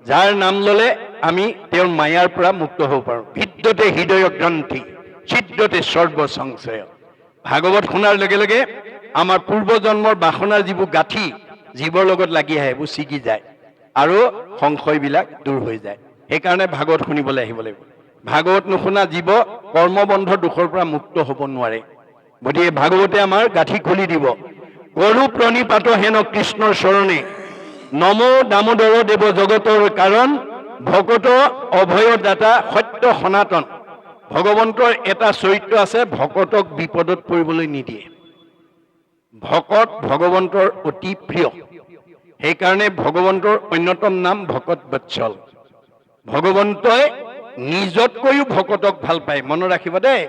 যাৰ নাম ল'লে আমি তেওঁৰ মায়াৰ পৰা মুক্ত হ'ব পাৰোঁ। ভিদ্যতে হৃদয় গ্ৰন্থি ছিদ্যতে সৰ্ব সংশয়। ভাগৱত শুনাৰ লগে লগে আমাৰ পূৰ্বজন্মৰ বাসনাৰ যিবোৰ গাঁঠি জীৱৰ লগত লাগি আহে এইবোৰ ছিগি যায় আৰু সংশয়বিলাক দূৰ হৈ যায়। সেইকাৰণে ভাগৱত শুনিবলৈ আহিব লাগিব। ভাগৱত নুশুনা জীৱ কৰ্মবন্ধৰ দুখৰ পৰা মুক্ত হ'ব নোৱাৰে। গতিকে ভাগৱতে আমাৰ গাঁঠি খুলি দিব। গৰু প্ৰণিপাত হেন কৃষ্ণৰ চৰণে নমো দামোদৰ দেৱ জগতৰ কাৰণ ভকত অভয় দাতা সত্য সনাতন। ভগৱন্তৰ এটা চৰিত্ৰ আছে, ভকতক বিপদত পৰিবলৈ নিদিয়ে। ভকত ভগৱন্তৰ অতি প্ৰিয়। সেইকাৰণে ভগৱন্তৰ অন্যতম নাম ভকত বৎসল। ভগৱন্তই নিজতকৈও ভকতক ভাল পায়। মনত ৰাখিব দেই,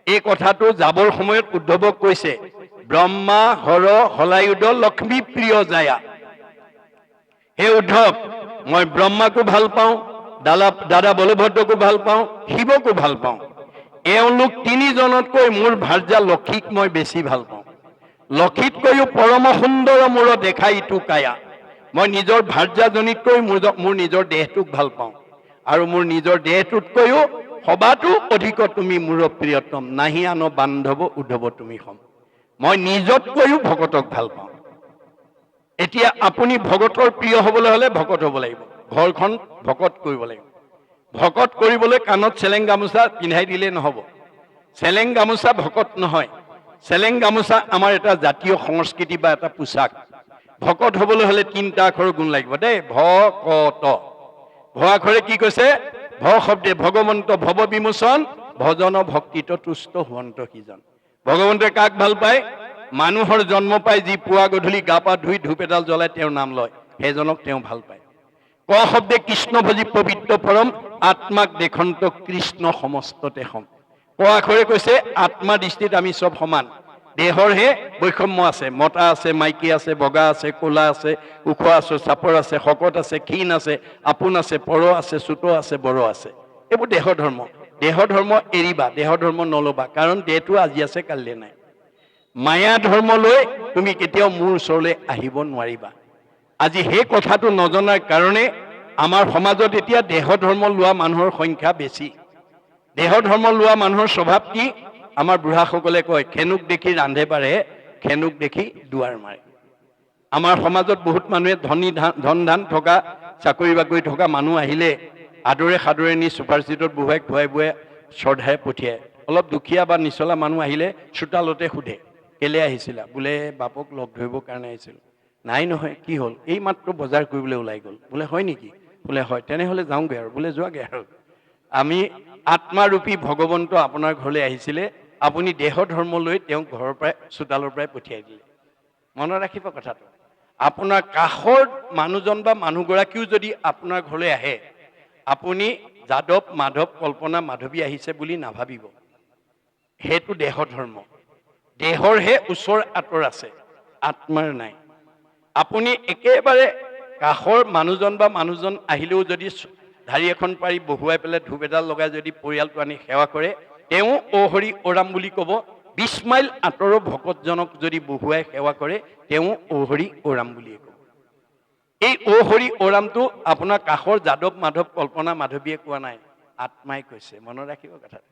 এই কথাটো যাবৰ সময়ত উদ্ধৱক কৈছে, ব্ৰহ্মা হৰ হলায়ুধ লক্ষ্মী প্ৰিয় জায়া। হে উদ্ধৱ, মই ব্ৰহ্মাকো ভাল পাওঁ, দাদা বলভদ্ৰকো ভাল পাওঁ, শিৱকো ভাল পাওঁ। এওঁলোক তিনিজনতকৈ মোৰ ভাৰ্যা লক্ষীক মই বেছি ভাল পাওঁ। লক্ষীতকৈও পৰম সুন্দৰ মূৰ দেখা ইটো কায়া। মই নিজৰ ভাৰ্যাজনীতকৈ মোৰ নিজৰ দেহটোক ভাল পাওঁ আৰু মোৰ নিজৰ দেহটোতকৈও সবাতো অধিক তুমি মোৰ প্ৰিয়তম। নাহি আন বান্ধৱ উদ্ধৱ তুমি সম। মই নিজতকৈও ভকতক ভাল পাওঁ। এতিয়া আপুনি ভকতৰ প্ৰিয় হ'বলৈ হ'লে ভকত হ'ব লাগিব। ঘৰখন ভকত কৰিব লাগিব। ভকত কৰিবলৈ কাণত চেলেং গামোচা পিন্ধাই দিলে নহ'ব। চেলেং গামোচা ভকত নহয়। চেলেং গামোচা আমাৰ এটা জাতীয় সংস্কৃতি বা এটা পোচাক। ভকত হ'বলৈ হ'লে তিনিটা আখৰৰ গুণ লাগিব দেই। ভকত। ভ আখৰে কি কৈছে? ভ শব্দে ভগৱন্ত ভৱ বিমোচন ভজন ভক্তিত তুষ্ট হোৱন্ত সিজন। ভগৱন্তই কাক ভাল পায়? মানুহৰ জন্ম পাই যি পুৱা গধূলি গা পা ধুই ধূপ এডাল জ্বলাই তেওঁৰ নাম লয়, সেইজনক তেওঁ ভাল পায়। ক শব্দে কৃষ্ণ ভজি পবিত্ৰ পৰম আত্মাক দেখন্ত কৃষ্ণ সমস্ততে সম। ক আখৰে কৈছে আত্মা দৃষ্টিত আমি চব সমান। দেহৰহে বৈষম্য আছে। মতা আছে, মাইকী আছে, বগা আছে, ক'লা আছে, ওখ আছে, চাপৰ আছে, শকত আছে, ক্ষীণ আছে, আপোন আছে, পৰ আছে, চুত আছে, বৰ আছে। এইবোৰ দেহ ধৰ্ম। দেহ ধৰ্ম এৰিবা, দেহ ধৰ্ম নল'বা, কাৰণ দেহটো আজি আছে কালিলৈ নাই। মায়া ধৰ্ম লৈ তুমি কেতিয়াও মোৰ ওচৰলৈ আহিব নোৱাৰিবা। আজি সেই কথাটো নজনাৰ কাৰণে আমাৰ সমাজত এতিয়া দেহ ধৰ্ম লোৱা মানুহৰ সংখ্যা বেছি। দেহ ধৰ্ম লোৱা মানুহৰ স্বভাৱ কি? আমাৰ বুঢ়াসকলে কয়, খেনুক দেখি ৰান্ধে বাঢ়ে, খেনুক দেখি দুৱাৰ মাৰে। আমাৰ সমাজত বহুত মানুহে ধন ধান থকা, চাকৰি বাকৰি থকা মানুহ আহিলে আদৰে সাদৰে নি ছুপাৰ চিটত বহুৱাই খুৱাই বুৱাই শ্ৰদ্ধাৰে পঠিয়ায়। অলপ দুখীয়া বা নিচলা মানুহ আহিলে চোতালতে সোধে, কেলে আহিছিলা? বোলে বাপক লগ ধৰিবৰ কাৰণে আহিছিলোঁ। নাই নহয়, কি হ'ল? এই মাত্ৰ বজাৰ কৰিবলৈ ওলাই গ'ল। বোলে হয় নেকি? বোলে হয়। তেনেহ'লে যাওঁগৈ আৰু। বোলে যোৱাগৈ আৰু। আমি আত্মাৰূপী ভগৱন্ত আপোনাৰ ঘৰলৈ আহিছিলে, আপুনি দেহ ধৰ্ম লৈ তেওঁক ঘৰৰ পৰাই চোতালৰ পৰাই পঠিয়াই দিলে। মনত ৰাখিব কথাটো। আপোনাৰ কাষৰ মানুহজন বা মানুহগৰাকীও যদি আপোনাৰ ঘৰলৈ আহে, আপুনি যাদৱ মাধৱ কল্পনা মাধৱী আহিছে বুলি নাভাবিব। সেইটো দেহ ধৰ্ম। দেহৰহে ওচৰ আঁতৰ আছে, আত্মাৰ নাই। আপুনি একেবাৰে কাষৰ মানুহজন বা মানুহজন আহিলেও যদি ঢাৰি এখন পাৰি বহুৱাই পেলাই ধূপ এডাল লগাই যদি পৰিয়ালটো আনি সেৱা কৰে, তেওঁ অ হৰি ওৰাম বুলি ক'ব। 20 মাইল আঁতৰৰ ভকতজনক যদি বহুৱাই সেৱা কৰে, তেওঁ অ হৰি ওৰাম বুলিয়ে ক'ব। এই অ হৰি ওৰামটো আপোনাৰ কাষৰ যাদৱ মাধৱ কল্পনা মাধৱীয়ে কোৱা নাই, আত্মাই কৈছে। মনত ৰাখিব কথাটো।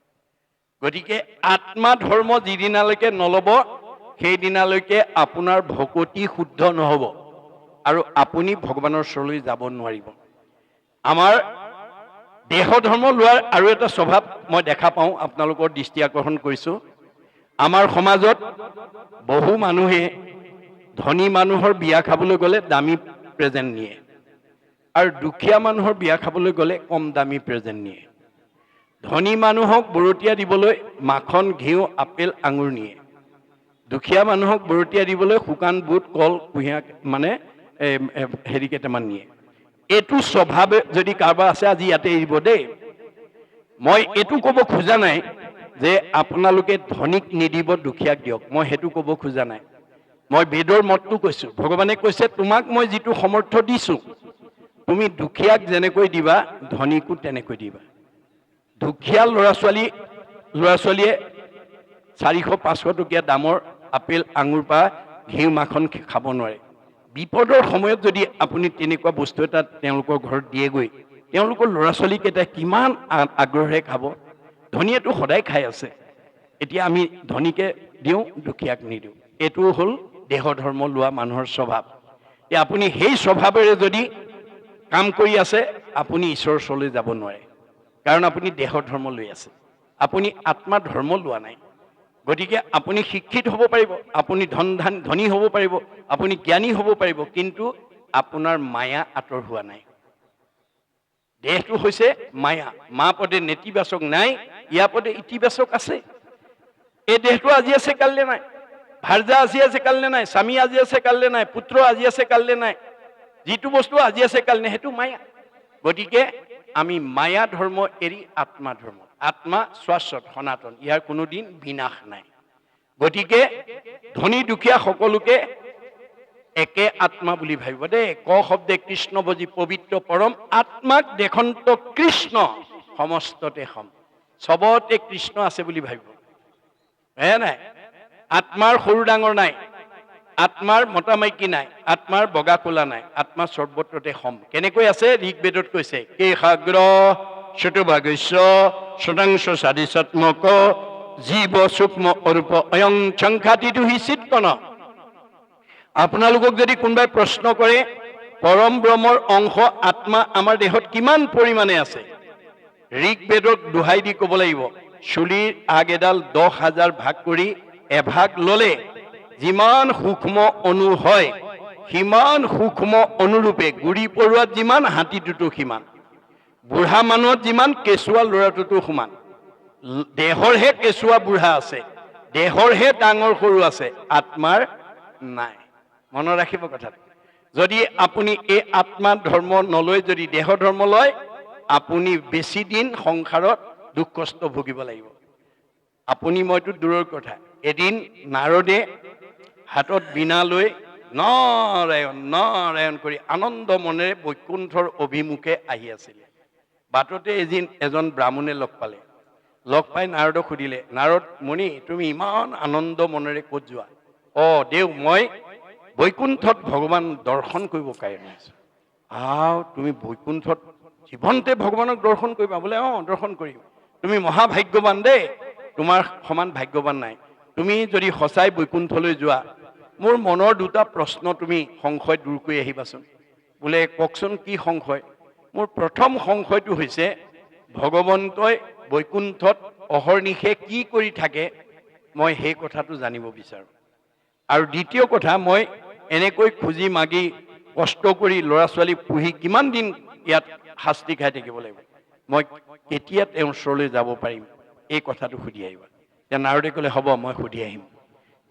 গতিকে আত্মা ধৰ্ম যিদিনালৈকে নল'ব, সেইদিনালৈকে আপোনাৰ ভকতি শুদ্ধ নহ'ব আৰু আপুনি ভগৱানৰ ওচৰলৈ যাব নোৱাৰিব। আমাৰ দেহ ধৰ্ম লোৱাৰ আৰু এটা স্বভাৱ মই দেখা পাওঁ, আপোনালোকৰ দৃষ্টি আকৰ্ষণ কৰিছোঁ। আমাৰ সমাজত বহু মানুহে ধনী মানুহৰ বিয়া খাবলৈ গ'লে দামী প্ৰেজেণ্ট নিয়ে আৰু দুখীয়া মানুহৰ বিয়া খাবলৈ গ'লে কম দামী প্ৰেজেণ্ট নিয়ে। ধনী মানুহক বৰতীয়া দিবলৈ মাখন, ঘিউ, আপেল, আঙুৰ নিয়ে। দুখীয়া মানুহক বৰতীয়া দিবলৈ শুকান বুট, কল, কুঁহিয়াৰ মানে হেৰি কেইটামান নিয়ে। এইটো স্বভাৱে যদি কাৰোবাৰ আছে আজি ইয়াতে এৰিব দেই। মই এইটো ক'ব খোজা নাই যে আপোনালোকে ধনীক নিদিব, দুখীয়াক দিয়ক। মই সেইটো ক'ব খোজা নাই। মই বেদৰ মতটো কৈছোঁ। ভগৱানে কৈছে, তোমাক মই যিটো সমৰ্থ দিছোঁ, তুমি দুখীয়াক যেনেকৈ দিবা, ধনীকো তেনেকৈ দিবা। দুখীয়া ল'ৰা ছোৱালীয়ে 400-500 টকীয়া দামৰ আপেল, আঙুৰ বা ঘিউ, মাখন খাব নোৱাৰে। বিপদৰ সময়ত যদি আপুনি তেনেকুৱা বস্তু এটা তেওঁলোকৰ ঘৰত দিয়েগৈ, তেওঁলোকৰ ল'ৰা ছোৱালীকেইটাই কিমান আগ্ৰহেৰে খাব। ধনীয়েতো সদায় খাই আছে, এতিয়া আমি ধনীকে দিওঁ, দুখীয়াক নিদিওঁ। এইটো হ'ল দেহ ধৰ্ম লোৱা মানুহৰ স্বভাৱ। এতিয়া আপুনি সেই স্বভাৱেৰে যদি কাম কৰি আছে, আপুনি ঈশ্বৰৰ ওচৰলৈ যাব নোৱাৰে, কাৰণ আপুনি দেহ ধৰ্ম লৈ আছে, আপুনি আত্মা ধৰ্ম লোৱা নাই। গতিকে আপুনি শিক্ষিত হ'ব পাৰিব, আপুনি ধনী হ'ব পাৰিব, আপুনি জ্ঞানী হ'ব পাৰিব, কিন্তু আপোনাৰ মায়া আঁতৰ হোৱা নাই। দেহটো হৈছে মায়া, মা পদে নেতিবাচক নাই, ইয়াৰ পদে ইতিবাচক আছে। এই দেহটো আজি আছে কাইলৈ নাই, ভাৰ্যা আজি আছে কাইলৈ নাই, স্বামী আজি আছে কাইলৈ নাই, পুত্ৰ আজি আছে কাইলৈ নাই। যিটো বস্তু আজি আছে কাইলৈ নাই সেইটো মায়া। গতিকে আমি মায়া ধৰ্ম এৰি আত্মা ধৰ্ম, আত্মা শাশ্বত সনাতন, ইয়াৰ কোনোদিন বিনাশ নাই। গতিকে ধনী দুখীয়া সকলোকে একে আত্মা বুলি ভাবিব দেই। ক শব্দে কৃষ্ণ বজি পবিত্ৰ পৰম, আত্মাক দেখন্ত কৃষ্ণ সমস্ততে সম। চবতে কৃষ্ণ আছে বুলি ভাবিব, হে নাই? আত্মাৰ সৰু ডাঙৰ নাই, আত্মাৰ মতা মাইকী নাই, আত্মাৰ বগা কোলা নাই, আত্মা সৰ্বত্ৰতে সম। কেনেকৈ আছে? ঋগ্বেদত কৈছে, কেশাগ্ৰ শতভাগস্য শতাংশ সাধিসাত্মক জীৱ সূক্ষ্ম অৰূপ অয়ং সংখ্যাতিটো হি চিৎকণ। আপোনালোকক যদি কোনোবাই প্ৰশ্ন কৰে পৰম ব্ৰহ্মৰ অংশ আত্মা আমাৰ দেহত কিমান পৰিমাণে আছে, ঋগ্বেদক দোহাই দি ক'ব লাগিব, চুলিৰ আগ এডাল 10,000 ভাগ কৰি এভাগ ললে যিমান সূক্ষ্ম অণু হয়, সিমান সূক্ষ্ম অনুৰূপে গুৰি পৰুৱাত যিমান, হাতীটোতো সিমান, বুঢ়া মানুহত যিমান, কেঁচুৱা ল'ৰাটোতো সমান। দেহৰহে কেঁচুৱা বুঢ়া আছে, দেহৰহে ডাঙৰ সৰু আছে, আত্মাৰ নাই। মনত ৰাখিব কথাটো। যদি আপুনি এই আত্মা ধৰ্ম নলৈ যদি দেহ ধৰ্ম লয়, আপুনি বেছি দিন সংসাৰত দুখ কষ্ট ভুগিব লাগিব। আপুনি মইতো দূৰৰ কথা, এদিন নাৰদে হাতত বীণা লৈ নাৰায়ণ নাৰায়ণ কৰি আনন্দ মনেৰে বৈকুণ্ঠৰ অভিমুখে আহি আছিলে। বাটতে এজন ব্ৰাহ্মণে লগ পালে, লগ পাই নাৰদক সুধিলে, নাৰদ মুনি তুমি ইমান আনন্দ মনেৰে ক'ত যোৱা? দেউ মই বৈকুণ্ঠত ভগৱান দৰ্শন কৰিব কাৰণে আছো। তুমি বৈকুণ্ঠত জীৱনতে ভগৱানক দৰ্শন কৰিবা? বোলে দৰ্শন কৰিম। তুমি মহাভাগ্যৱান দেই, তোমাৰ সমান ভাগ্যৱান নাই। তুমি যদি সঁচাই বৈকুণ্ঠলৈ যোৱা, মোৰ মনৰ দুটা প্ৰশ্ন তুমি সংশয় দূৰ কৰি আহিবাচোন। বোলে কওকচোন কি সংশয়? মোৰ প্ৰথম সংশয়টো হৈছে ভগৱন্তই বৈকুণ্ঠত অহৰ্নিশে কি কৰি থাকে, মই সেই কথাটো জানিব বিচাৰোঁ। আৰু দ্বিতীয় কথা, মই এনেকৈ খুজি মাগি কষ্ট কৰি ল'ৰা ছোৱালী পুহি কিমান দিন ইয়াত শাস্তি খাই থাকিব লাগিব, মই কেতিয়া তেওঁৰ ওচৰলৈ যাব পাৰিম, এই কথাটো সুধি আহিবা। এতিয়া নাৰদে ক'লে হ'ব, মই সুধি আহিম।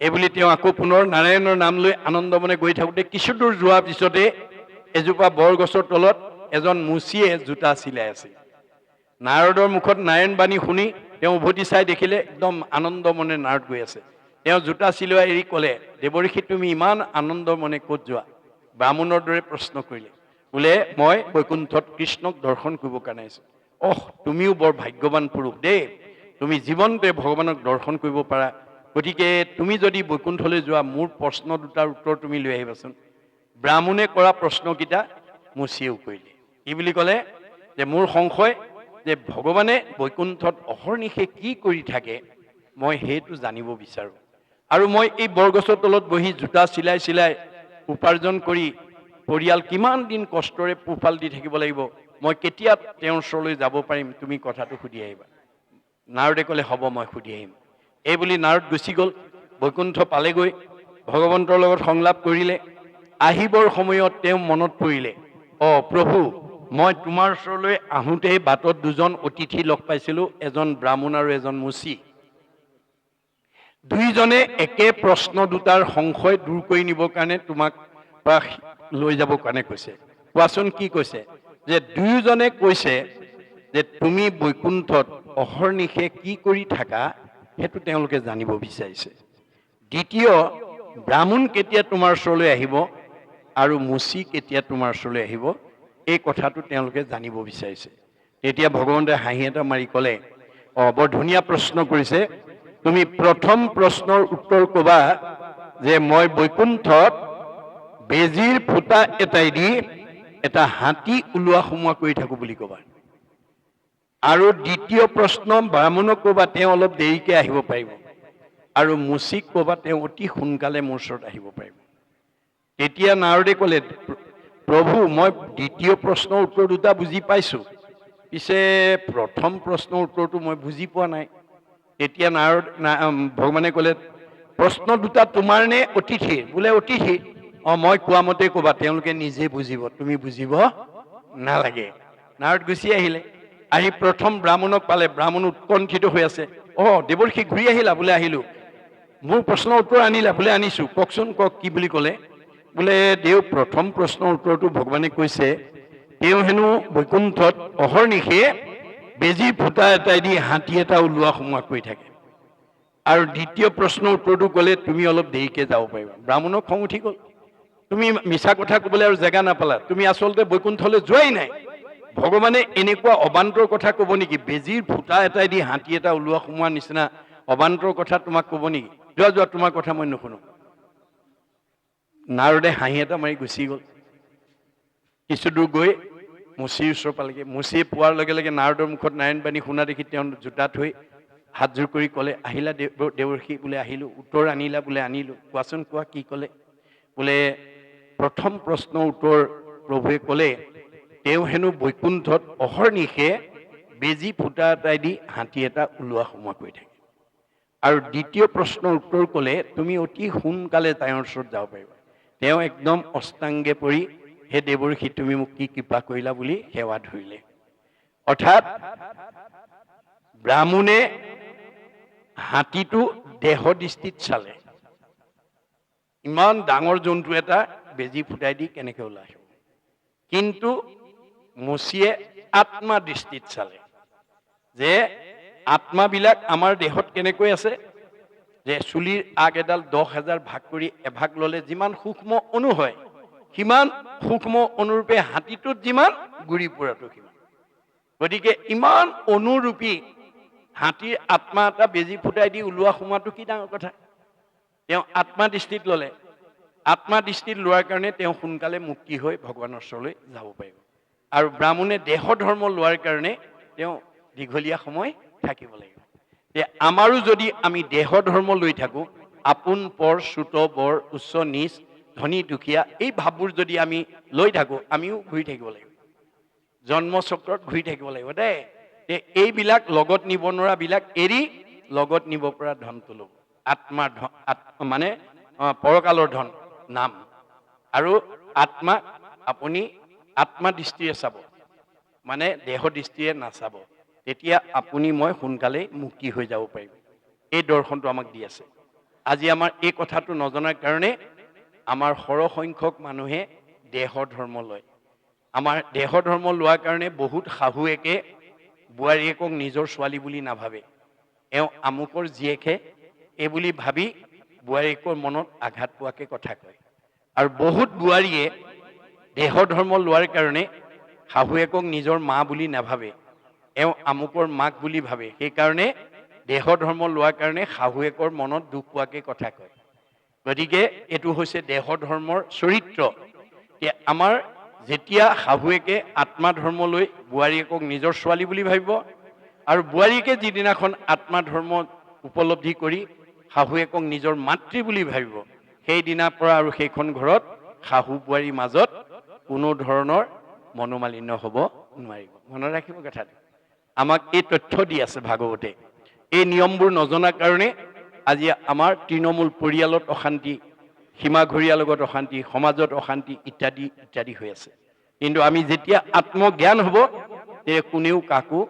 এইবুলি তেওঁ আকৌ পুনৰ নাৰায়ণৰ নাম লৈ আনন্দ মনে গৈ থাকোঁতে কিছু দূৰ যোৱাৰ পিছতে এজোপা বৰগছৰ তলত এজন মুচিয়ে জোতা চিলাই আছিল। নাৰদৰ মুখত নাৰায়ণ বাণী শুনি তেওঁ উভতি চাই দেখিলে একদম আনন্দ মনে নাৰদ গৈ আছে। তেওঁ জোতা চিলোৱা এৰি ক'লে, দেৱৰ্ষি তুমি ইমান আনন্দ মনে ক'ত যোৱা? ব্ৰাহ্মণৰ দৰে প্ৰশ্ন কৰিলে। বোলে মই বৈকুণ্ঠত কৃষ্ণক দৰ্শন কৰিব কাৰণে আছো। তুমিও বৰ ভাগ্যৱান পুৰুষ দেই, তুমি জীৱনতে ভগৱানক দৰ্শন কৰিব পাৰা। গতিকে তুমি যদি বৈকুণ্ঠলৈ যোৱা, মোৰ প্ৰশ্ন দুটাৰ উত্তৰ তুমি লৈ আহিবাচোন। ব্ৰাহ্মণে কৰা প্ৰশ্নকেইটা মুচিয়েও কৰিলে। কি বুলি ক'লে? যে মোৰ সংশয় যে ভগৱানে বৈকুণ্ঠত অহৰ্নিশে কি কৰি থাকে, মই সেইটো জানিব বিচাৰোঁ। আৰু মই এই বৰগছৰ তলত বহি জোতা চিলাই চিলাই উপাৰ্জন কৰি পৰিয়াল কিমান দিন কষ্টৰে পোহপাল দি থাকিব লাগিব, মই কেতিয়া তেওঁৰ ওচৰলৈ যাব পাৰিম, তুমি কথাটো সুধি আহিবা। নাৰদে ক'লে হ'ব, মই সুধি আহিম। এই বুলি নাৰদ গুচি গ'ল, বৈকুণ্ঠ পালেগৈ, ভগৱন্তৰ লগত সংলাপ কৰিলে। আহিবৰ সময়ত তেওঁ মনত পৰিলে, প্ৰভু মই তোমাৰ ওচৰলৈ আহোঁতে বাটত দুজন অতিথি লগ পাইছিলোঁ, এজন ব্ৰাহ্মণ আৰু এজন মুচি। দুইজনে একে প্ৰশ্ন দুটাৰ সংশয় দূৰ কৰি নিবৰ কাৰণে তোমাক লৈ যাব কাৰণে কৈছে। কোৱাচোন কি কৈছে? যে দুয়োজনে কৈছে যে তুমি বৈকুণ্ঠত অহৰ্নিশে কি কৰি থাকা, সেইটো তেওঁলোকে জানিব বিচাৰিছে। দ্বিতীয়, ব্ৰাহ্মণ কেতিয়া তোমাৰ ওচৰলৈ আহিব আৰু মুচি কেতিয়া তোমাৰ ওচৰলৈ আহিব, এই কথাটো তেওঁলোকে জানিব বিচাৰিছে। তেতিয়া ভগৱন্তে হাঁহি এটা মাৰি ক'লে, বৰ ধুনীয়া প্ৰশ্ন কৰিছে, তুমি প্ৰথম প্ৰশ্নৰ উত্তৰ ক'বা যে মই বৈকুণ্ঠত বেজীৰ ফুটা এটাই দি এটা হাতী ওলোৱা সোমোৱা কৰি থাকো বুলি ক'বা। আৰু দ্বিতীয় প্ৰশ্ন ব্ৰাহ্মণক ক'বা তেওঁ অলপ দেৰিকে আহিব পাৰিব, আৰু মুচিক ক'বা তেওঁ অতি সোনকালে মোৰ ওচৰত আহিব পাৰিব। তেতিয়া নাৰদে ক'লে, প্ৰভু মই দ্বিতীয় প্ৰশ্নৰ উত্তৰ দুটা বুজি পাইছো, পিছে প্ৰথম প্ৰশ্নৰ উত্তৰটো মই বুজি পোৱা নাই। তেতিয়া ভগৱানে ক'লে, প্ৰশ্ন দুটা তোমাৰ নে অতিথিৰ? বোলে অতিথি। মই কোৱা মতে ক'বা, তেওঁলোকে নিজে বুজিব, তুমি বুজিব নালাগে। নাৰদ গুচি আহিলে। আহি প্ৰথম ব্ৰাহ্মণক পালে। ব্ৰাহ্মণ উৎকণ্ঠিত হৈ আছে। দেৱৰ্ষি ঘূৰি আহিলা? বোলে আহিলো। মোৰ প্ৰশ্নৰ উত্তৰ আনিলা? বোলে আনিছো। কওকচোন, কওক কি বুলি ক'লে? বোলে দেও প্ৰথম প্ৰশ্নৰ উত্তৰটো ভগৱানে কৈছে তেওঁ হেনো বৈকুণ্ঠত অহৰ্নিশে বেজী ফুটা এটাই দি হাতী এটা ওলোৱা সোমোৱা কৰি থাকে। আৰু দ্বিতীয় প্ৰশ্নৰ উত্তৰটো ক'লে তুমি অলপ দেৰিকে যাব পাৰিবা। ব্ৰাহ্মণৰ খং উঠি গ'ল। তুমি মিছা কথা ক'বলৈ আৰু জেগা নাপালা। তুমি আচলতে বৈকুণ্ঠলৈ যোৱাই নাই। ভগৱানে এনেকুৱা অবান্তৰ কথা ক'ব নেকি? বেজীৰ ফুটা এটাই দি হাতী এটা ওলোৱা সোমোৱা নিচিনা অবান্তৰ কথা তোমাক ক'ব নেকি? যোৱা যোৱা, তোমাৰ কথা মই নুশুনো। নাৰদে হাঁহি এটা মাৰি গুচি গ'ল। কিছু দূৰ গৈ মুচিৰ ওচৰ পালেগৈ। মুচিয়ে পোৱাৰ লগে লগে নাৰদৰ মুখত নাৰায়ণ বাণী শুনা দেখি তেওঁ জোতা থৈ হাতযোৰ কৰি ক'লে, আহিলা দেৱৰ্ষি? বোলে আহিলো। উত্তৰ আনিলা? বোলে আনিলো। কোৱাচোন, কোৱা কি ক'লে? বোলে প্ৰথম প্ৰশ্নৰ উত্তৰ প্ৰভুৱে ক'লে তেওঁ হেনো বৈকুণ্ঠত অহৰ্নিশে বেজী ফুটা এটাই দি হাতী এটা ওলোৱা সোমোৱা কৰি থাকে। আৰু দ্বিতীয় প্ৰশ্নৰ উত্তৰ ক'লে তুমি অতি সোনকালে তেওঁৰ ওচৰত যাব পাৰিবা। তেওঁ একদম অষ্টাংগে পৰি, হে দেৱৰ্ষি তুমি মোক কি কৃপা কৰিলা বুলি সেৱা ধৰিলে। অৰ্থাৎ ব্ৰাহ্মণে হাতীটো দেহ দৃষ্টিত চালে। ইমান ডাঙৰ জন্তু এটা বেজী ফুটাই দি কেনেকে ওলাই আহিব? কিন্তু মুচিয়ে আত্মা দৃষ্টিত চালে যে আত্মাবিলাক আমাৰ দেহত কেনেকৈ আছে, যে চুলিৰ আগ এডাল 10,000 ভাগ কৰি এভাগ ল'লে যিমান সূক্ষ্ম অণু হয়, সিমান সূক্ষ্ম অনুৰূপে হাতীটোত যিমান গুৰি পোৰাটো সিমান। গতিকে ইমান অনুৰূপী হাতীৰ আত্মা এটা বেজী ফুটাই দি ওলোৱা সোমোৱাটো কি ডাঙৰ কথা? তেওঁ আত্মা দৃষ্টিত ল'লে। আত্মা দৃষ্টিত লোৱাৰ কাৰণে তেওঁ সোনকালে মুক্তি হৈ ভগৱানৰ ওচৰলৈ যাব পাৰিব। আৰু ব্ৰাহ্মণে দেহ ধৰ্ম লোৱাৰ কাৰণে তেওঁ দীঘলীয়া সময় থাকিব লাগিব। আমাৰো যদি আমি দেহ ধৰ্ম লৈ থাকো, আপোন পৰ চুত বৰ উচ্চ নিচ ধনী দুখীয়া এই ভাৱবোৰ যদি আমি লৈ থাকো, আমিও ঘূৰি থাকিব লাগিব, জন্মচক্ৰত ঘূৰি থাকিব লাগিব দেই। এইবিলাক লগত নিব নোৱাৰা বিলাক এৰি লগত নিব পৰা ধনটো ল'ব। আত্মাৰ ধন, মানে পৰকালৰ ধন নাম। আৰু আত্মা আপুনি আত্মা দৃষ্টিৰে চাব, মানে দেহ দৃষ্টিৰে নাচাব। তেতিয়া আপুনি মই সোনকালেই মুক্তি হৈ যাব পাৰিম। এই দৰ্শনটো আমাক দি আছে। আজি আমাৰ এই কথাটো নজনাৰ কাৰণে আমাৰ সৰহসংখ্যক মানুহে দেহ ধৰ্ম লয়। আমাৰ দেহ ধৰ্ম লোৱাৰ কাৰণে বহুত শাহুৱেকে বোৱাৰীয়েকক নিজৰ ছোৱালী বুলি নাভাবে। এওঁ আমুকৰ জীয়েকহে এই বুলি ভাবি বোৱাৰীয়েকৰ মনত আঘাত পোৱাকে কথা কয়। আৰু বহুত বোৱাৰীয়ে দেহ ধৰ্ম লোৱাৰ কাৰণে শাহুৱেকক নিজৰ মা বুলি নাভাবে, এওঁ আমুকৰ মাক বুলি ভাবে। সেইকাৰণে দেহ ধৰ্ম লোৱাৰ কাৰণে শাহুৱেকৰ মনত দুখ পোৱাকে কথা কয়। গতিকে এইটো হৈছে দেহ ধৰ্মৰ চৰিত্ৰ। আমাৰ যেতিয়া শাহুৱেকে আত্মা ধৰ্ম লৈ বোৱাৰীয়েকক নিজৰ ছোৱালী বুলি ভাবিব, আৰু বোৱাৰীয়েকে যিদিনাখন আত্মা ধৰ্ম উপলব্ধি কৰি শাহুৱেকক নিজৰ মাতৃ বুলি ভাবিব, সেইদিনাৰ পৰা আৰু সেইখন ঘৰত শাহু বোৱাৰীৰ মাজত কোনো ধৰণৰ মনোমালিন্য হ'ব নোৱাৰিব। মনত ৰাখিব কথাটো। আমাক এই তথ্য দি আছে ভাগৱতে। এই নিয়মবোৰ নজনাৰ কাৰণে আজি আমাৰ তৃণমূল পৰিয়ালত অশান্তি, সীমাঘৰীয়াৰ লগত অশান্তি, সমাজত অশান্তি ইত্যাদি ইত্যাদি হৈ আছে। কিন্তু আমি যেতিয়া আত্মজ্ঞান হ'ব, তেতিয়া কোনেও কাকো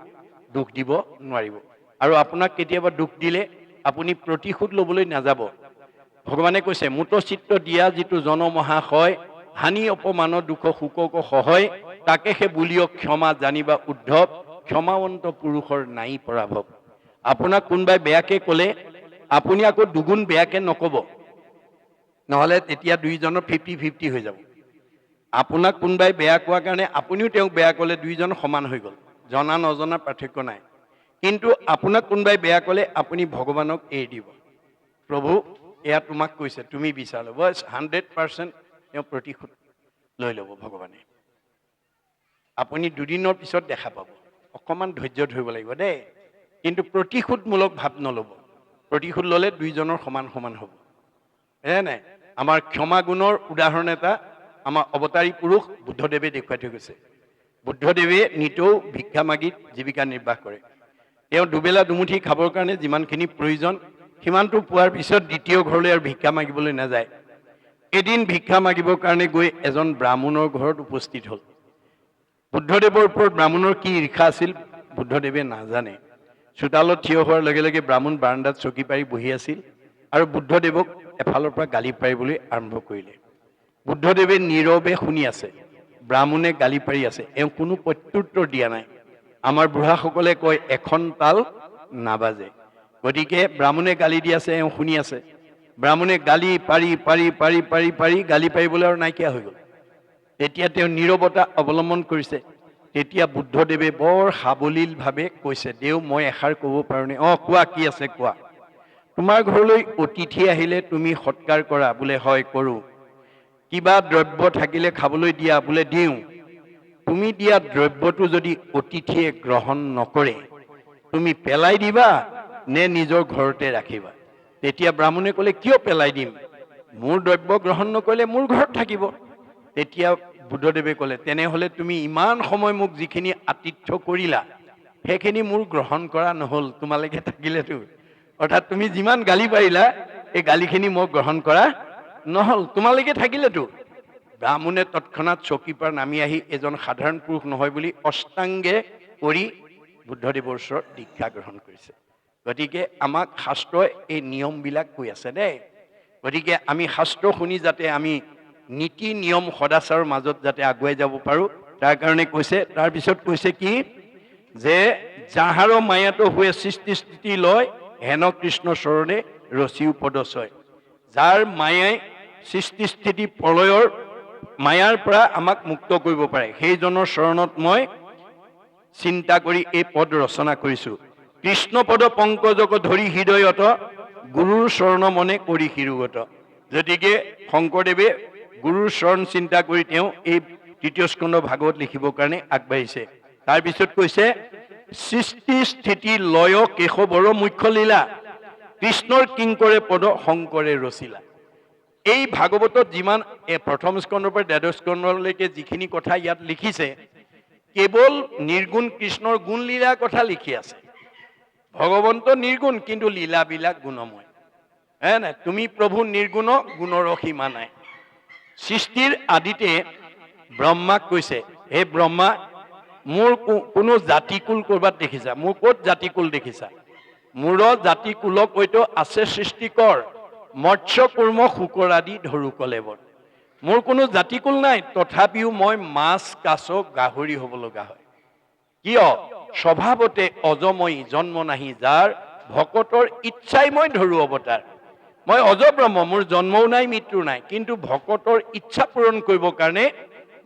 দুখ দিব নোৱাৰিব। আৰু আপোনাক কেতিয়াবা দুখ দিলে আপুনি প্ৰতিশোধ ল'বলৈ নাযাব। ভগৱানে কৈছে, মুতচিত্ত দিয়া যিটো জনমহাশয়, হানি অপমান দুখ শোকক সহয়, তাকে সে বুলিয় ক্ষমা জানিবা উদ্ধৱ, ক্ষমাৱন্ত পুৰুষৰ নাই পৰাভৱ। আপোনাক কোনোবাই বেয়াকে ক'লে আপুনি আকৌ দুগুণ বেয়াকে নক'ব, নহ'লে তেতিয়া দুইজনৰ 50-50 হৈ যাব। আপোনাক কোনোবাই বেয়া কোৱাৰ কাৰণে আপুনিও তেওঁক বেয়া ক'লে দুইজন সমান হৈ গ'ল, জনা নজনা পাৰ্থক্য নাই। কিন্তু আপোনাক কোনোবাই বেয়া ক'লে আপুনি ভগৱানক এৰি দিব, প্ৰভু এয়া তোমাক কৈছে তুমি বিচাৰ, বছ 100% তেওঁ প্ৰতিশোধ লৈ ল'ব ভগৱানে। আপুনি দুদিনৰ পিছত দেখা পাব। অকণমান ধৈৰ্য ধৰিব লাগিব দেই, কিন্তু প্ৰতিশোধমূলক ভাৱ নল'ব। প্ৰতিশোধ ল'লে দুইজনৰ সমান সমান হ'ব। নাই আমাৰ ক্ষমা গুণৰ উদাহৰণ এটা আমাৰ অৱতাৰী পুৰুষ বুদ্ধদেৱে দেখুৱাই থৈ গৈছে। বুদ্ধদেৱে নিতৌ ভিক্ষা মাগি জীৱিকা নিৰ্বাহ কৰে। তেওঁ দুবেলা দুমুঠি খাবৰ কাৰণে যিমানখিনি প্ৰয়োজন সিমানটো পোৱাৰ পিছত দ্বিতীয় ঘৰলৈ আৰু ভিক্ষা মাগিবলৈ নাযায়। এদিন ভিক্ষা মাগিবৰ কাৰণে গৈ এজন ব্ৰাহ্মণৰ ঘৰত উপস্থিত হ'ল। বুদ্ধদেৱৰ ওপৰত ব্ৰাহ্মণৰ কি ঈৰ্ষা আছিল বুদ্ধদেৱে নাজানে। চোতালত থিয় হোৱাৰ লগে লগে ব্ৰাহ্মণ বাৰাণ্ডাত চকী পাৰি বহি আছিল আৰু বুদ্ধদেৱক এফালৰ পৰা গালি পাৰিবলৈ আৰম্ভ কৰিলে। বুদ্ধদেৱে নীৰৱে শুনি আছে। ব্ৰাহ্মণে গালি পাৰি আছে, এওঁ কোনো প্ৰত্যুত্তৰ দিয়া নাই। আমাৰ বুঢ়াসকলে কয় এখন তাল নাবাজে। গতিকে ব্ৰাহ্মণে গালি দি আছে, এওঁ শুনি আছে। ব্ৰাহ্মণে গালি পাৰি পাৰি পাৰি পাৰি পাৰি গালি পাৰিবলৈ আৰু নাইকিয়া হৈ গ'ল। তেতিয়া তেওঁ নীৰৱতা অৱলম্বন কৰিছে। তেতিয়া বুদ্ধদেৱে বৰ সাৱলীলভাৱে কৈছে, দেও মই এষাৰ ক'ব পাৰোঁনে? অঁ কোৱা, কি আছে কোৱা। তোমাৰ ঘৰলৈ অতিথি আহিলে তুমি সৎকাৰ কৰা? বোলে হয় কৰোঁ। কিবা দ্ৰব্য থাকিলে খাবলৈ দিয়া? বোলে দিওঁ। তুমি দিয়া দ্ৰব্যটো যদি অতিথিয়ে গ্ৰহণ নকৰে তুমি পেলাই দিবা নে নিজৰ ঘৰতে ৰাখিবা? তেতিয়া ব্ৰাহ্মণে ক'লে, কিয় পেলাই দিম? মোৰ দ্ৰব্য গ্ৰহণ নকৰিলে মোৰ ঘৰত থাকিব। তেতিয়া বুদ্ধদেৱে ক'লে, তেনেহ'লে তুমি ইমান সময় মোক যিখিনি আতিথ্য কৰিলা সেইখিনি মোৰ গ্ৰহণ কৰা নহ'ল, তোমালোকে থাকিলেতো। অৰ্থাৎ তুমি যিমান গালি পাৰিলা এই গালিখিনি মই গ্ৰহণ কৰা নহ'ল, তোমালোকে থাকিলেতো। ব্ৰাহ্মণে তৎক্ষণাৎ চকীৰ পৰা নামি আহি এজন সাধাৰণ পুৰুষ নহয় বুলি অষ্টাংগে কৰি বুদ্ধদেৱৰ ওচৰত দীক্ষা গ্ৰহণ কৰিছে। গতিকে আমাক শাস্ত্ৰই এই নিয়মবিলাক কৈ আছে দেই। গতিকে আমি শাস্ত্ৰ শুনি যাতে আমি নীতি নিয়ম সদাচাৰৰ মাজত যাতে আগুৱাই যাব পাৰোঁ তাৰ কাৰণে কৈছে। তাৰপিছত কৈছে কি যে যাহাৰ মায়াত হৈ সৃষ্টি স্থিতি লয় হেন কৃষ্ণ চৰণে ৰচিও পদচয়। যাৰ মায়াই সৃষ্টি স্থিতি প্ৰলয়ৰ মায়াৰ পৰা আমাক মুক্ত কৰিব পাৰে সেইজনৰ চৰণত মই চিন্তা কৰি এই পদ ৰচনা কৰিছোঁ। কৃষ্ণ পদ পংকজক ধৰি হৃদয়ত গুৰুৰ চৰণ মনে কৰি শিৰোগত। গতিকে শংকৰদেৱে গুৰুৰ চৰণ চিন্তা কৰি তেওঁ এই তৃতীয় স্কন্ধ ভাগৱত লিখিবৰ কাৰণে আগবাঢ়িছে। তাৰপিছত কৈছে সৃষ্টি স্থিতি লয় কেশৱৰ মুখ্য লীলা কৃষ্ণৰ কিংকৰে পদ শংকৰে ৰচিলা। এই ভাগৱতত যিমান প্ৰথম স্কন্ধৰ পৰা দ্বাদশ স্কন্ধলৈকে যিখিনি কথা ইয়াত লিখিছে কেৱল নিৰ্গুণ কৃষ্ণৰ গুণ লীলাৰ কথা লিখি আছে। ভগৱন্ত নিৰ্গুণ কিন্তু লীলাবিলাক গুণময়। নাই তুমি প্ৰভু নিৰ্গুণ গুণৰ সীমা নাই। সৃষ্টিৰ আদিতে ব্ৰহ্মাক কৈছে, হে ব্ৰহ্মা মোৰ কোনো জাতিকুল কৰবাত দেখিছা? মোৰ ক'ত জাতিকুল দেখিছা? মোৰ জাতিকুলক হয়তো আছে সৃষ্টিকৰ মৎস্য কুৰ্ম শুকৰ আদি ধৰো কলেবৰ। মোৰ কোনো জাতিকুল নাই, তথাপিও মই মাছ কাছ গাহৰি হ'ব লগা হয়। কিয়? স্বভাৱতে অজময়ী জন্ম নাহি যাৰ ভকতৰ ইচ্ছাই মই ধৰো অৱতাৰ। মই অজব্ৰহ্ম, মোৰ জন্মও নাই মৃত্যু নাই, কিন্তু ভকতৰ ইচ্ছা পূৰণ কৰিবৰ কাৰণে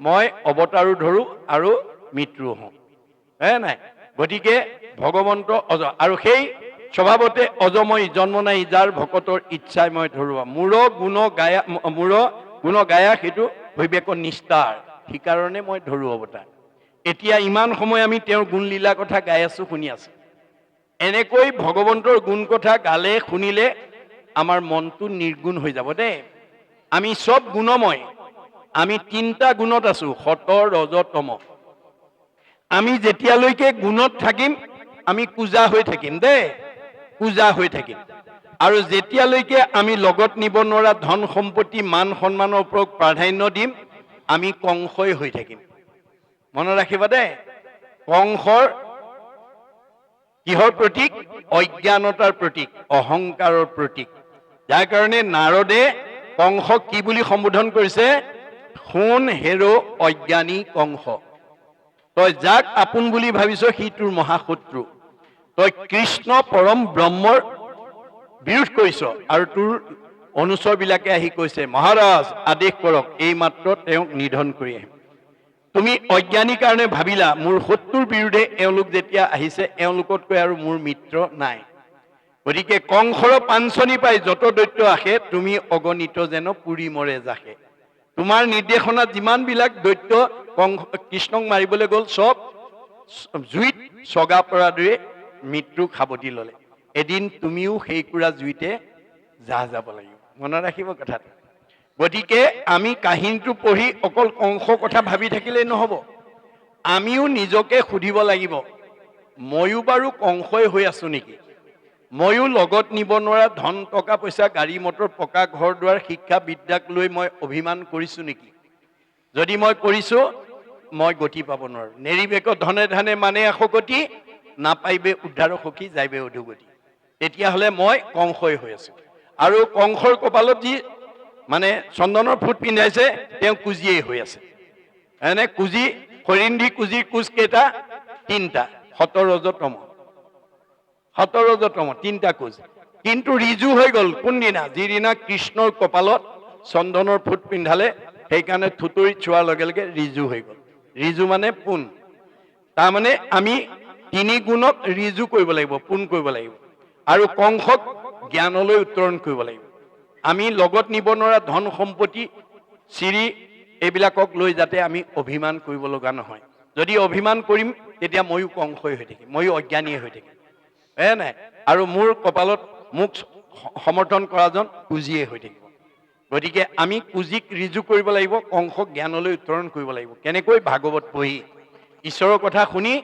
মই অৱতাৰো ধৰো আৰু মৃত্যু হওঁ। নাই গতিকে ভগৱন্ত অজ আৰু সেই স্বভাৱতে অজময়ী জন্ম নাই যাৰ ভকতৰ ইচ্ছাই মই ধৰোৱা। মোৰ গুণ গায়া সেইটো হৈবেক নিষ্ঠাৰ সেইকাৰণে মই ধৰো অৱতাৰ। এতিয়া ইমান সময় আমি তেওঁৰ গুণ লীলা কথা গাই আছো, শুনি আছো। এনেকৈ ভগৱন্তৰ গুণ কথা গালে শুনিলে আমাৰ মনটো নিৰ্গুণ হৈ যাব দেই। আমি চব গুণময়। আমি তিনিটা গুণত আছো, সত ৰজ তম। আমি যেতিয়ালৈকে গুণত থাকিম আমি পূজা হৈ থাকিম দেই, পূজা হৈ থাকিম। আৰু যেতিয়ালৈকে আমি লগত নিব নোৱাৰা ধন সম্পত্তি মান সন্মানৰ ওপৰত প্ৰাধান্য দিম আমি কংসই হৈ থাকিম। মনত ৰাখিবা দেই, কংসৰ কিহৰ প্ৰতীক? অজ্ঞানতাৰ প্ৰতীক, অহংকাৰৰ প্ৰতীক। যাৰ কাৰণে নাৰদে কংসক কি বুলি সম্বোধন কৰিছে? শুন হেৰ অজ্ঞানী কংস, তই যাক আপোন বুলি ভাবিছ সি তোৰ মহাশত্ৰু। তই কৃষ্ণ পৰম ব্ৰহ্মৰ বিৰোধ কৰিছ আৰু তোৰ অনুচৰ বিলাকে আহি কৈছে মহাৰাজ আদেশ কৰক, এই মাত্ৰ তেওঁক নিধন কৰি আহিম। তুমি অজ্ঞানীৰ কাৰণে ভাবিলা মোৰ শত্ৰুৰ বিৰুদ্ধে এওঁলোক যেতিয়া আহিছে এওঁলোকতকৈ আৰু মোৰ মিত্ৰ নাই। গতিকে কংসৰ পাঞ্চনি পাই যত দৈত্য আহে তুমি অগণিত যেন পুৰি মৰে জাসে। তোমাৰ নিৰ্দেশনাত যিমানবিলাক দৈত্য কৃষ্ণক মাৰিবলৈ গ'ল চব জুইত চগা পৰা দৰে মৃত্যুক সাৱটি ল'লে। এদিন তুমিও সেই কুৰা জুইতে যাব লাগিব, মনত ৰাখিব কথাটো। গতিকে আমি কাহিনীটো পঢ়ি অকল কংসৰ কথা ভাবি থাকিলেই নহ'ব, আমিও নিজকে সুধিব লাগিব, ময়ো বাৰু কংসই হৈ আছো নেকি? ময়ো লগত নিব নোৱাৰা ধন টকা পইচা গাড়ী মটৰ পকা ঘৰ দুৱাৰ শিক্ষা বিদ্যাক লৈ মই অভিমান কৰিছো নেকি? যদি মই কৰিছো, মই গতি পাব নোৱাৰো। নেৰিবেক ধনে ধনে মানে এশকতি, নাপাইবে উদ্ধাৰ সখী যাইবে অধুগতি। তেতিয়াহ'লে মই কংসই হৈ আছো। আৰু কংসৰ কপালত যি মানে চন্দনৰ ফুট পিন্ধাইছে তেওঁ কুজিয়েই হৈ আছে। এনে কুজি হৰিন্ধি কুজিৰ কুজ কেইটা? 3টা। শতৰজতম 3টা কুজ। কিন্তু ৰিজু হৈ গ'ল কোনদিনা? যিদিনা কৃষ্ণৰ কপালত চন্দনৰ ফুট পিন্ধালে, সেইকাৰণে থুতৰিত চোৱাৰ লগে লগে ৰিজু হৈ গ'ল। ৰিজু মানে পোন। তাৰমানে আমি 3 গুণক ৰিজু কৰিব লাগিব, পোন কৰিব লাগিব। আৰু কংসক জ্ঞানলৈ উত্তৰণ কৰিব লাগিব। আমি লগত নিব নোৱাৰা ধন সম্পত্তি চিৰি এইবিলাকক লৈ যাতে আমি অভিমান কৰিব লগা নহয়। যদি অভিমান কৰিম তেতিয়া ময়ো কংসই হৈ থাকিম, ময়ো অজ্ঞানীয়ে হৈ থাকিম, নাই? আৰু মোৰ কপালত মোক সমৰ্থন কৰাজন কুজিয়ে হৈ থাকিব। গতিকে আমি কুজিক ৰিজু কৰিব লাগিব, কংসক জ্ঞানলৈ উত্তৰণ কৰিব লাগিব। কেনেকৈ? ভাগৱত পঢ়ি ঈশ্বৰৰ কথা শুনি,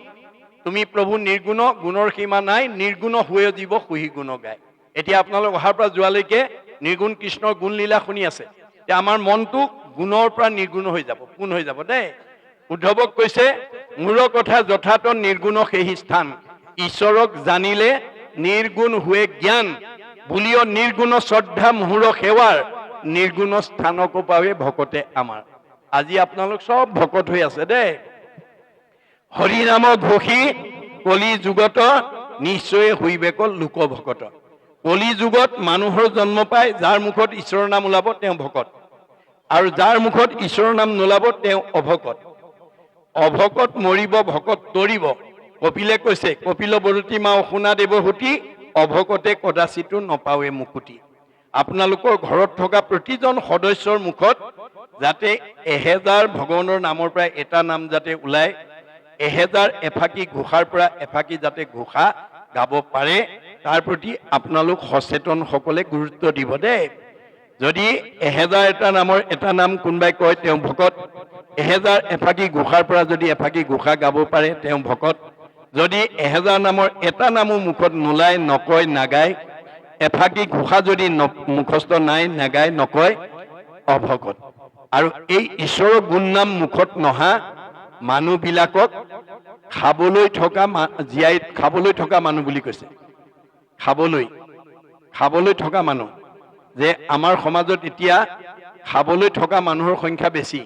তুমি প্ৰভু নিৰ্গুণ, গুণৰ সীমা নাই, নিৰ্গুণ হৈ জীৱ সুহি গুণ গায়। এতিয়া আপোনালোক অহাৰ পৰা যোৱালৈকে নিৰ্গুণ কৃষ্ণৰ গুণ লীলা শুনি আছে। এতিয়া আমাৰ মনটো গুণৰ পৰা নিৰ্গুণ হৈ যাব, পোন হৈ যাব দেই। উদ্ধৱক কৈছে, মূৰ কথা যথাৰ্থ নিৰ্গুণ সেই স্থান, ঈশ্বৰক জানিলে নিৰ্গুণ হুৱে জ্ঞান, বুলিও নিৰ্গুণ শ্ৰদ্ধা মুহুৰ সেৱাৰ, নিৰ্গুণ স্থানক পাৱে ভকতে আমাৰ। আজি আপোনালোক চব ভকত হৈ আছে দেই। হৰি নাম ঘোষী কলি যুগত নিশ্চয় হুইবেক লোক ভকত। কলি যুগত মানুহৰ জন্ম পায়, যাৰ মুখত ঈশ্বৰৰ নাম ওলাব তেওঁ ভকত, আৰু যাৰ মুখত ঈশ্বৰৰ নাম নোলাব তেওঁ অভকত। অভকত মৰিব, ভকত তৰিব। কপিলে কৈছে, কপিল বৰুতি মা অশুনা দেৱহূতি, অভকতে কদাচিতো নপাৱে মুকুতি। আপোনালোকৰ ঘৰত থকা প্ৰতিজন সদস্যৰ মুখত যাতে 1000 ভগৱানৰ নামৰ পৰা এটা নাম যাতে ওলায়, 1000 এফাকি ঘোষাৰ পৰা এফাকি যাতে ঘোষা গাব পাৰে, তাৰ প্ৰতি আপোনালোক সচেতন সকলে গুৰুত্ব দিব দেই। যদি 1000 এটা নামৰ এটা নাম কোনোবাই কয় তেওঁ ভকত, 1000 এফাকি ঘোষাৰ পৰা যদি এফাকি ঘোষা গাব পাৰে তেওঁ ভকত। যদি 1000 নামৰ এটা নামো মুখত নোলায়, নকয়, নাগায়, এফাকি ঘোষা যদি মুখস্থ নাই, নাগায়, নকয়, অভকত। আৰু এই ঈশ্বৰৰ গুণ নাম মুখত নহা মানুহবিলাকক খাবলৈ থকা মানুহ বুলি কৈছে। খাবলৈ থকা মানুহ, যে আমাৰ সমাজত এতিয়া খাবলৈ থকা মানুহৰ সংখ্যা বেছি,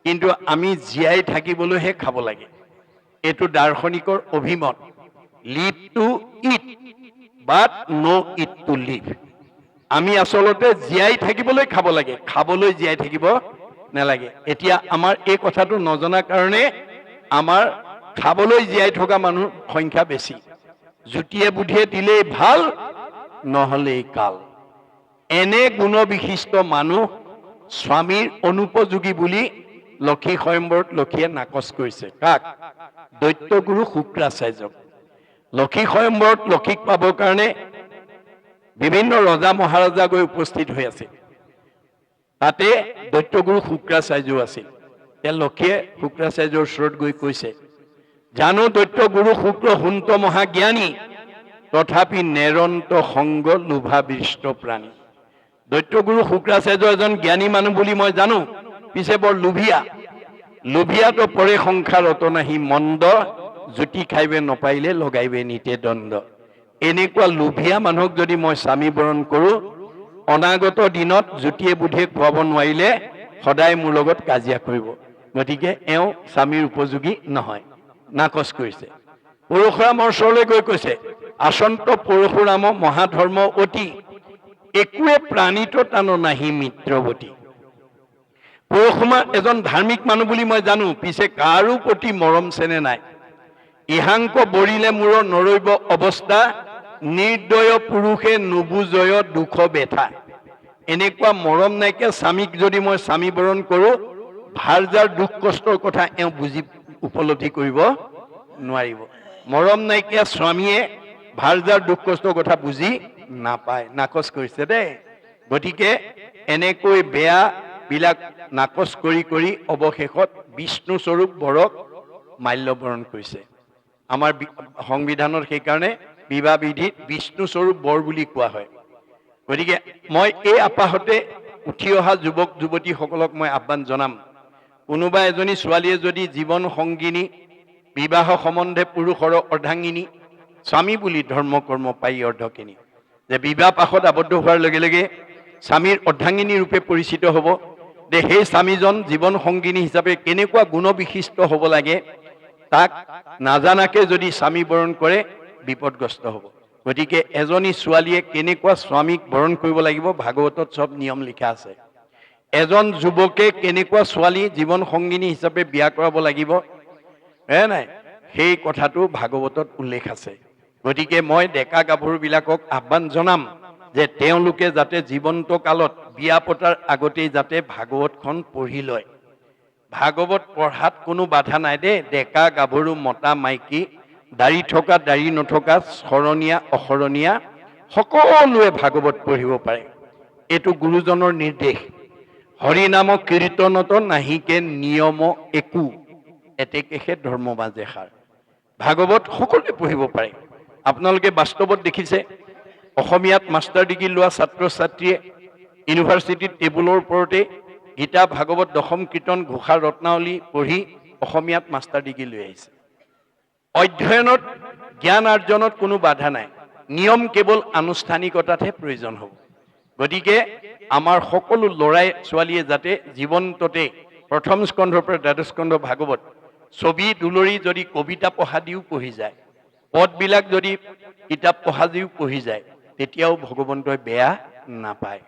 কিন্তু আমি জীয়াই থাকিবলৈহে খাব লাগে। এইটো দাৰ্শনিকৰ অভিমত। Live to eat but no eat to live. আমি আচলতে জীয়াই থাকিবলৈ খাব লাগে, খাবলৈ জীয়াই থাকিব নালাগে। এতিয়া আমাৰ এই কথাটো নজনা কাৰণে আমাৰ খাবলৈ জীয়াই থকা মানুহৰ সংখ্যা বেছি। জুতিয়ে বুদ্ধিয়ে দিলেই ভাল, নহলেই কাল। এনে গুণবিশিষ্ট মানুহ স্বামীৰ অনুপযোগী বুলি লক্ষী স্বয়ম্বৰত লক্ষীয়ে নাকচ কৰিছে। কাক? দৈত্যগুৰু শুক্ৰাচাৰ্যক। লক্ষী স্বয়ম্বৰত লক্ষীক পাবৰ কাৰণে বিভিন্ন ৰজা মহাৰজা গৈ উপস্থিত হৈ আছে। তাতে দৈত্যগুৰু শুক্ৰাচাৰ্যও আছিল। লক্ষীয়ে শুক্ৰাচাৰ্যৰ ওচৰত গৈ কৈছে, জানো দৈত্যগুৰু শুক্ৰ সুন্ত মহাজ্ঞানী, তথাপি নেৰন্ত সংগ লোভাবিষ্ট প্ৰাণী। দৈত্যগুৰু শুক্ৰাচাৰ্য এজন জ্ঞানী মানুহ বুলি মই জানো, পিছে বৰ লোভিয়াতো পৰে সংসাৰত নাহি মন্দ, জুতি খাইবে নপাইলে লগাইবে নিতে দণ্ড। এনেকুৱা লোভিয়া মানুহক যদি মই স্বামী বৰণ কৰো, অনাগত দিনত জুতিয়ে বুদ্ধিয়ে খুৱাব নোৱাৰিলে সদায় মোৰ লগত কাজিয়া কৰিব। গতিকে এওঁ স্বামীৰ উপযোগী নহয়, নাকচ কৰিছে। পৰশুৰামৰ ওচৰলৈ গৈ কৈছে, আচন্ত পৰশুৰাম মহাধৰ্ম অতি, একোৱে প্ৰাণীত টান নাহি মিত্ৰৱতী। পৰশুৰাম এজন ধাৰ্মিক মানুহ বুলি মই জানো, পিছে কাৰো প্ৰতি মৰম চেনে নাই। ইহাংক বৰিলে মূৰৰ নৰৈব অৱস্থা, নিৰ্দয় পুৰুষে নুবুজয় দুখ বেথা। এনেকুৱা মৰম নাইকিয়া স্বামীক যদি মই স্বামী বৰণ কৰোঁ, ভাৰ্যাৰ দুখ কষ্টৰ কথা এওঁ বুজি উপলব্ধি কৰিব নোৱাৰিব। মৰম নাইকিয়া স্বামীয়ে ভাৰ্যাৰ দুখ কষ্টৰ কথা বুজি নাপায়। নাকচ কৰিছে দেই। গতিকে এনেকৈ বেয়া বিলাক নাকচ কৰি কৰি অৱশেষত বিষ্ণু স্বৰূপ বৰক মাল্যবৰণ কৰিছে। আমাৰ সংবিধানত সেইকাৰণে বিবাহ বিধিত বিষ্ণু স্বৰূপ বৰ বুলি কোৱা হয়। গতিকে মই এই আপাহতে উঠি অহা যুৱক যুৱতীসকলক মই আহ্বান জনাম, কোনোবা এজনী ছোৱালীয়ে যদি জীৱন সংগিনী বিবাহ সম্বন্ধে পুৰুষৰ অৰ্ধাংগিনী স্বামী বুলি ধৰ্ম কৰ্ম পাই অৰ্ধকিনী, যে বিবাহ পাশত আবদ্ধ হোৱাৰ লগে লগে স্বামীৰ অৰ্ধাংগিনী ৰূপে পৰিচিত হ'ব, যে সেই স্বামীজন জীৱন সংগিনী হিচাপে কেনেকুৱা গুণবিশিষ্ট হ'ব লাগে তাক নাজানাকে যদি স্বামী বৰণ কৰে বিপদগ্ৰস্ত হ'ব। গতিকে এজনী ছোৱালীয়ে কেনেকুৱা স্বামীক বৰণ কৰিব লাগিব ভাগৱতত চব নিয়ম লিখা আছে। এজন যুৱকে কেনেকুৱা ছোৱালী জীৱন সংগিনী হিচাপে বিয়া কৰাব লাগিব নাই, সেই কথাটো ভাগৱতত উল্লেখ আছে। গতিকে মই ডেকা গাভৰুবিলাকক আহ্বান জনাম যে তেওঁলোকে যাতে জীৱন্ত কালত বিয়া পতাৰ আগতেই যাতে ভাগৱতখন পঢ়ি লয়। ভাগৱত পঢ়াত কোনো বাধা নাই দেই। ডেকা গাভৰু মতা মাইকী, দাড়ি থকা দাড়ি নথকা, শৰণীয়া অশৰণীয়া সকলোৱে ভাগৱত পঢ়িব পাৰে। এইটো গুৰুজনৰ নিৰ্দেশ। হৰি নাম কীৰ্তনত নাহিকে নিয়ম একো, এতেকেহে ধৰ্ম বাজে সাৰ। ভাগৱত সকলোৱে পঢ়িব পাৰে। আপোনালোকে বাস্তৱত দেখিছে, অসমীয়াত মাষ্টাৰ ডিগ্ৰী লোৱা ছাত্ৰ ছাত্ৰীয়ে ইউনিভাৰ্চিটিত টেবুলৰ ওপৰতে গীতা ভাগৱত দশম কীৰ্তন ঘোষা ৰত্নাৱলী পঢ়ি অসমীয়াত মাষ্টাৰ ডিগ্ৰী লৈ আহিছে। অধ্যয়নত জ্ঞান আৰ্জনত কোনো বাধা নাই, নিয়ম কেৱল আনুষ্ঠানিকতাতহে প্ৰয়োজন হ'ব। গতিকে আমাৰ সকলো ল'ৰাই ছোৱালীয়ে যাতে জীৱন্ততে প্ৰথম স্কন্ধৰ পৰা দ্বাদশ স্কন্ধ ভাগৱত ছবি দুলৰি যদি কবিতা পঢ়া দিও পঢ়ি যায়, পদবিলাক যদি কিতাপ পঢ়া দিও পঢ়ি যায়, তেতিয়াও ভগৱন্তই বেয়া নাপায়।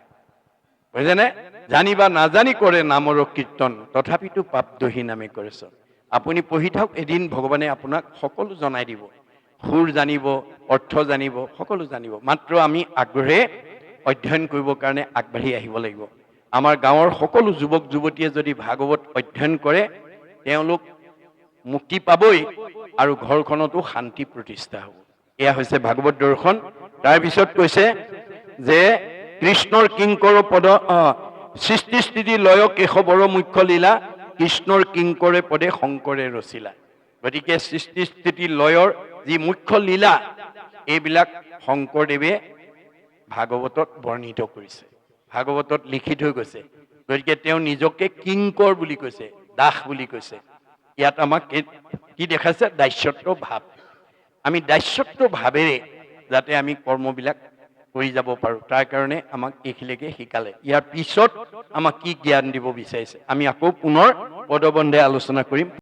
বুজিছেনে? জানিবা নাজানি কৰে নামৰ কীৰ্তন, তথাপিতো পাপ দহি নামে কৰেছ। আপুনি পঢ়ি থাকক, এদিন ভগৱানে আপোনাক সকলো জনাই দিব। সুৰ জানিব, অৰ্থ জানিব, সকলো জানিব। মাত্ৰ আমি আগ্ৰহে অধ্যয়ন কৰিবৰ কাৰণে আগবাঢ়ি আহিব লাগিব। আমাৰ গাঁৱৰ সকলো যুৱক যুৱতীয়ে যদি ভাগৱত অধ্যয়ন কৰে তেওঁলোক মুক্তি পাবই আৰু ঘৰখনতো শান্তি প্ৰতিষ্ঠা হ'ব। এয়া হৈছে ভাগৱত দৰ্শন। তাৰপিছত কৈছে যে কৃষ্ণৰ কিংকৰ পদ সৃষ্টি স্থিতি লয় কেশৱৰ মুখ্য লীলা, কৃষ্ণৰ কিংকৰে পদে শংকৰে ৰচিলা। গতিকে সৃষ্টি স্থিতি লয়ৰ যি মুখ্য লীলা এইবিলাক শংকৰদেৱে ভাগৱতত বৰ্ণিত কৰিছে, ভাগৱতত লিখি থৈ গৈছে। গতিকে তেওঁ নিজকে কিংকৰ বুলি কৈছে, দাস বুলি কৈছে। ইয়াত আমাক কি দেখাইছে? দাস্যত্ব ভাৱ। আমি দাস্যত্ব ভাৱেৰে যাতে আমি কৰ্মবিলাক কৰি যাব পাৰোঁ, তাৰ কাৰণে আমাক এইখিনিকে শিকালে। ইয়াৰ পিছত আমাক কি জ্ঞান দিব বিচাৰিছে আমি আকৌ পুনৰ পদবন্ধে আলোচনা কৰিম।